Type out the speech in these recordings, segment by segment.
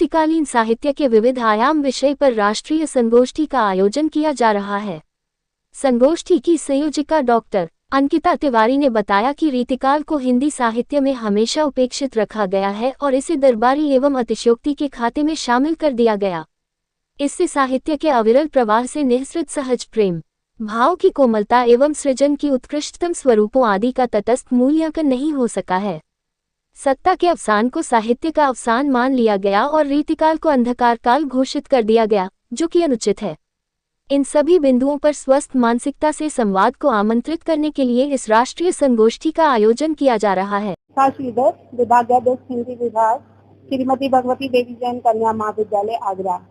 रीतिकालीन साहित्य के विविध आयाम विषय पर राष्ट्रीय संगोष्ठी का आयोजन किया जा रहा है। संगोष्ठी की संयोजिका डॉक्टर अंकिता तिवारी ने बताया कि रीतिकाल को हिंदी साहित्य में हमेशा उपेक्षित रखा गया है और इसे दरबारी एवं अतिशयोक्ति के खाते में शामिल कर दिया गया। इससे साहित्य के अविरल प्रवाह से निःसृत सहज प्रेम भाव की कोमलता एवं सृजन की उत्कृष्टतम स्वरूपों आदि का तटस्थ मूल्यांकन नहीं हो सका है। सत्ता के अवसान को साहित्य का अवसान मान लिया गया और रीतिकाल को अंधकार काल घोषित कर दिया गया, जो कि अनुचित है। इन सभी बिंदुओं पर स्वस्थ मानसिकता से संवाद को आमंत्रित करने के लिए इस राष्ट्रीय संगोष्ठी का आयोजन किया जा रहा है। विभागाध्यक्ष हिंदी विभाग श्रीमती भगवती देवी जैन कन्या महाविद्यालय आगरा।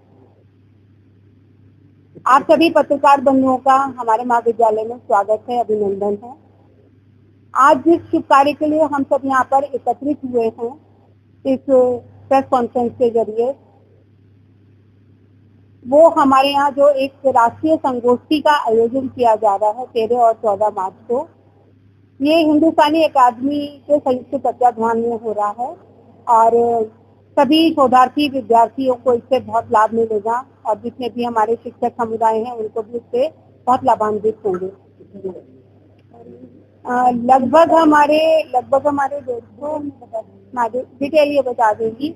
आप सभी पत्रकार बंधुओं का हमारे महाविद्यालय में स्वागत है, अभिनंदन है। आज जिस शुभ कार्य के लिए हम सब यहाँ पर एकत्रित हुए हैं इस प्रेस कॉन्फ्रेंस के जरिए, वो हमारे यहाँ जो एक राष्ट्रीय संगोष्ठी का आयोजन किया जा रहा है 13 और 14 मार्च को, ये हिंदुस्तानी अकादमी के संयुक्त तत्वाधान में हो रहा है और सभी शोधार्थी विद्यार्थियों को इससे बहुत लाभ मिलेगा और जितने भी हमारे शिक्षक समुदाय हैं उनको भी इससे बहुत लाभान्वित होंगे। लगभग हमारे डिटेल ये बता देंगी।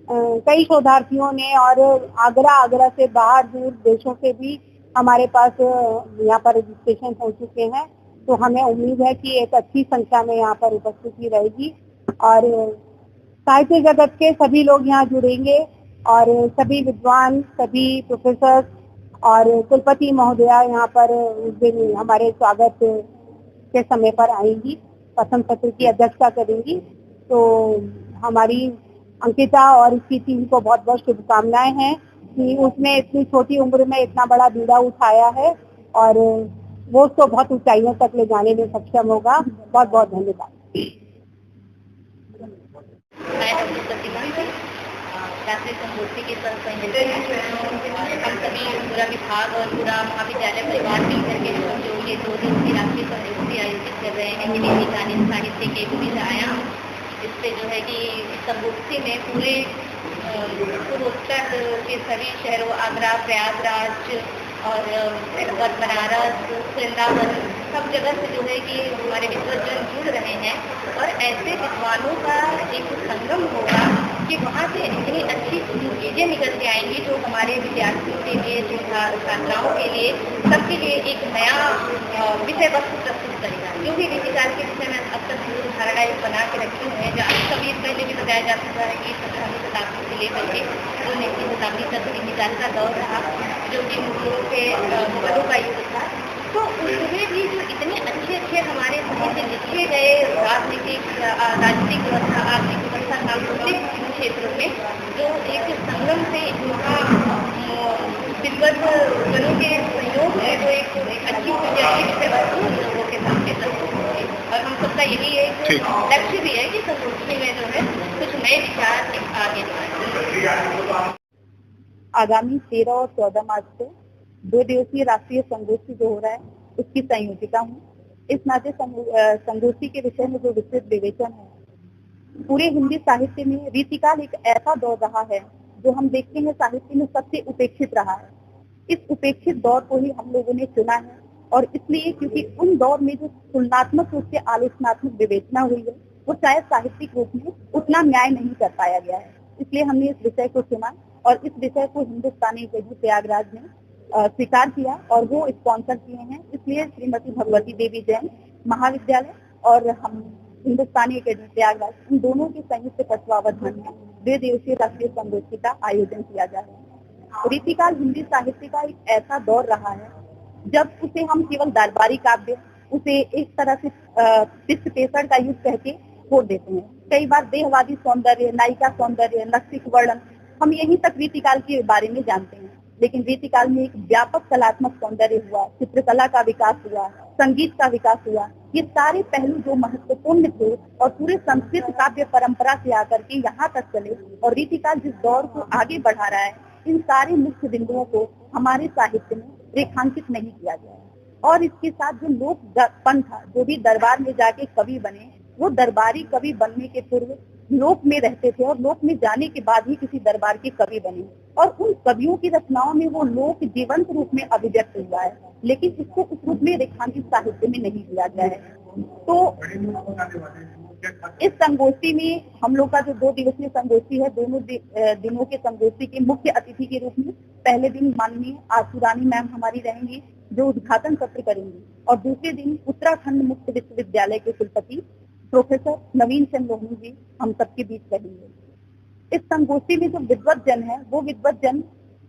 कई शोधार्थियों ने और आगरा से बाहर दूर देशों से भी हमारे पास यहाँ पर रजिस्ट्रेशन हो चुके हैं, तो हमें उम्मीद है कि एक अच्छी संख्या में यहाँ पर उपस्थिति रहेगी और साहित्य जगत के सभी लोग यहाँ जुड़ेंगे और सभी विद्वान, सभी प्रोफेसर और कुलपति महोदया यहाँ पर उस दिन हमारे स्वागत के समय पर आएंगी, प्रथम सत्र की अध्यक्षता करेंगी। तो हमारी अंकिता और इसकी टीम को बहुत बहुत शुभकामनाएं हैं कि उसने इतनी छोटी उम्र में इतना बड़ा बीड़ा उठाया है और वो उसको बहुत ऊंचाइयों तक ले जाने में सक्षम होगा। बहुत बहुत धन्यवाद। राष्ट्रीय संगोष्ठी के हम सभी पूरा विभाग और पूरा महाविद्यालय परिवार मिलकर के जो ये 2 दिन की राष्ट्रीय संगोष्ठी आयोजित कर रहे हैं रीतिकालीन साहित्य के विविध आयाम। इससे जो है कि संगोष्ठी में पूरे पूर्वोत्तर के सभी शहरों आगरा, प्रयागराज और बनारस, वृंदावन सब जगह से जो है कि हमारे विद्वजन जुड़ रहे हैं और ऐसे विद्वानों का एक संगम होगा कि वहाँ से इतनी अच्छी चीज़ें निकल के आएंगी जो हमारे विद्यार्थियों के लिए, छात्राओं के लिए, सबके लिए एक नया विषय वस्तु प्रस्तुत करेगा। जो भी रीतिकाल के विषय में अब तक धारणा बना के रखी हुई है, जहाँ कभी पहले भी बताया जा सकता है कि 17वीं शताब्दी से लेकर के 19वीं शताब्दी तक रीतिकाल का दौर रहा, जो कि मुगलों का युग था। तो उसमें भी जो इतने अच्छे हमारे साहित्य लिखे गए राजनीतिक व्यवस्था, आर्थिक व्यवस्था, सांस्कृतिक क्षेत्रों में जो एक संगम से उनका विद्वजनों के सहयोग है, जो एक अच्छी विषय वस्तु लोगों के सामने प्रस्तुत होगी। और हम सबका यही एक लक्ष्य भी है कि संगोष्ठी में जो है कुछ नए विचार आगे बढ़ाएं। आगामी 13 और 14 मार्च को 2 दिवसीय राष्ट्रीय संगोष्ठी जो हो रहा है उसकी संयोजिका हूँ। इस नाते संगोष्ठी के विषय में जो विस्तृत विवेचन है, पूरे हिंदी साहित्य में रीतिकाल एक ऐसा दौर रहा है जो हम देखते हैं साहित्य में सबसे उपेक्षित रहा है। इस उपेक्षित दौर को ही हम लोगों ने चुना है और इसलिए क्योंकि उन दौर में जो तुलनात्मक रूप से आलोचनात्मक विवेचना हुई है वो शायद साहित्यिक रूप में उतना न्याय नहीं कर पाया गया है, इसलिए हमने इस विषय को चुना और इस विषय को हिंदुस्तानी अकादमी प्रयागराज ने स्वीकार किया और वो स्पॉन्सर किए हैं। इसलिए श्रीमती भगवती देवी जैन महाविद्यालय और हम हिंदुस्तानी अकादमी प्रयागराज, इन दोनों के संयुक्त तत्वावधान में 2 दिवसीय राष्ट्रीय संगोष्ठी का आयोजन किया जा रहा है। रीतिकाल हिंदी साहित्य का एक ऐसा दौर रहा है जब उसे हम केवल दरबारी काव्य, उसे एक तरह से पिष्ट पेशड़ का युग कह के छोड़ देते हैं। कई बार देहवादी सौंदर्य, नायिका सौंदर्य, लक्षिक वर्णन, हम यहीं तक रीतिकाल के बारे में जानते हैं, लेकिन रीतिकाल में एक व्यापक कलात्मक सौंदर्य हुआ, चित्रकला का विकास हुआ, संगीत का विकास हुआ। ये सारे पहलू जो महत्वपूर्ण थे और पूरे संस्कृत काव्य परंपरा से आकर के यहाँ तक चले और रीतिकाल जिस दौर को आगे बढ़ा रहा है, इन सारे मुख्य बिंदुओं को हमारे साहित्य में रेखांकित नहीं किया गया है। और इसके साथ जो लोक पंथ था, जो भी दरबार में जाके कवि बने, वो दरबारी कवि बनने के पूर्व लोक में रहते थे और लोक में जाने के बाद ही किसी दरबार के कवि बने, और उन कवियों की रचनाओं में वो लोक जीवंत रूप में अभिव्यक्त हुआ है, लेकिन इसको उस रूप में रेखांकित साहित्य में नहीं दिया गया है। तो इस संगोष्ठी में हम लोग का जो 2 दिवसीय संगोष्ठी है, दोनों दिनों के संगोष्ठी के मुख्य अतिथि के रूप में पहले दिन माननीय आशुरानी मैम हमारी रहेंगी जो उद्घाटन सत्र करेंगी, और दूसरे दिन उत्तराखंड मुक्त विश्वविद्यालय के कुलपति प्रोफेसर नवीन चंद लोहनी जी हम सबके बीच रहेंगे। इस संगोष्ठी में जो विद्वत जन है वो विद्वत जन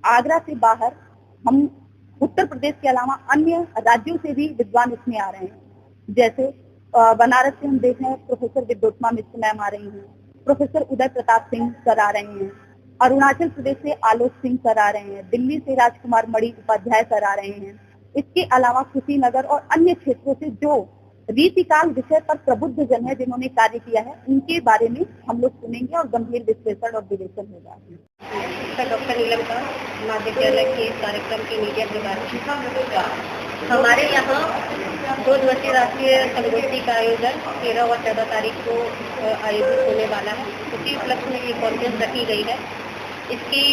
आगरा से बाहर, हम उत्तर प्रदेश के अलावा अन्य राज्यों से भी विद्वान इसमें आ रहे हैं। जैसे बनारस से हम देख रहे हैं प्रोफेसर विद्योत्मा मिश्र मैम आ रही हैं, प्रोफेसर उदय प्रताप सिंह सर आ रहे हैं, अरुणाचल प्रदेश से आलोक सिंह सर आ रहे हैं, दिल्ली से राजकुमार मणि उपाध्याय सर आ रहे हैं। इसके अलावा कुशीनगर और अन्य क्षेत्रों से जो रीतिकाल विषय पर प्रबुद्ध जन है जिन्होंने कार्य किया है, उनके बारे में हम लोग सुनेंगे और गंभीर विश्लेषण और विवेचन होगा। डॉक्टर नीलम का महाविद्यालय के कार्यक्रम की मीडिया के बारे हमारे यहाँ 2 दिवसीय राष्ट्रीय संगोष्ठी का आयोजन 13 और 14 तारीख को आयोजित होने वाला है। उसी उपलक्ष्य में ये कॉन्फ्रेंस रखी गई है। इसकी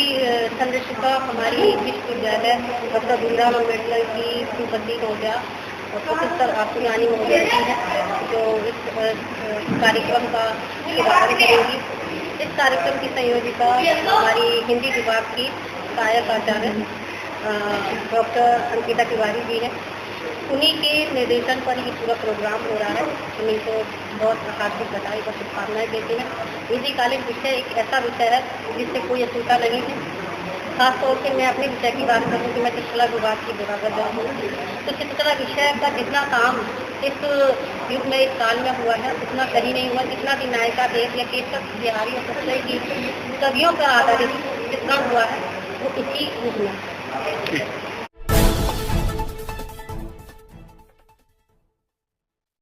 संरक्षिका हमारी विश्वविद्यालय डॉक्टर भीमराव अम्बेडकर की कुलपति महोदया और प्रोफेसर आशुरानी महोदया जी है जो इस कार्यक्रम का शुभारंभ करेंगी। इस कार्यक्रम की संयोजिका हमारी हिंदी विभाग की सहायक आचार्य डॉक्टर अंकिता तिवारी जी है। उन्हीं के निर्देशन पर ये पूरा प्रोग्राम हो रहा है। उन्हीं को बहुत हार्दिक बधाई और शुभकामनाएं देते हैं। निजीकालीन विषय एक ऐसा विषय है जिससे कोई अछूता नहीं है। खासतौर से मैं अपने विषय की बात करूँ कि मैं चित्रकला विभाग की विभागत हूँ, तो चित्रकला विषय का जितना काम इस युग में इस साल में हुआ है उतना कहीं नहीं हुआ। जितना भी नायका देव या केशव बिहारी और सच्चाई की कवियों पर आधारित चित्रण हुआ है वो इसी युग में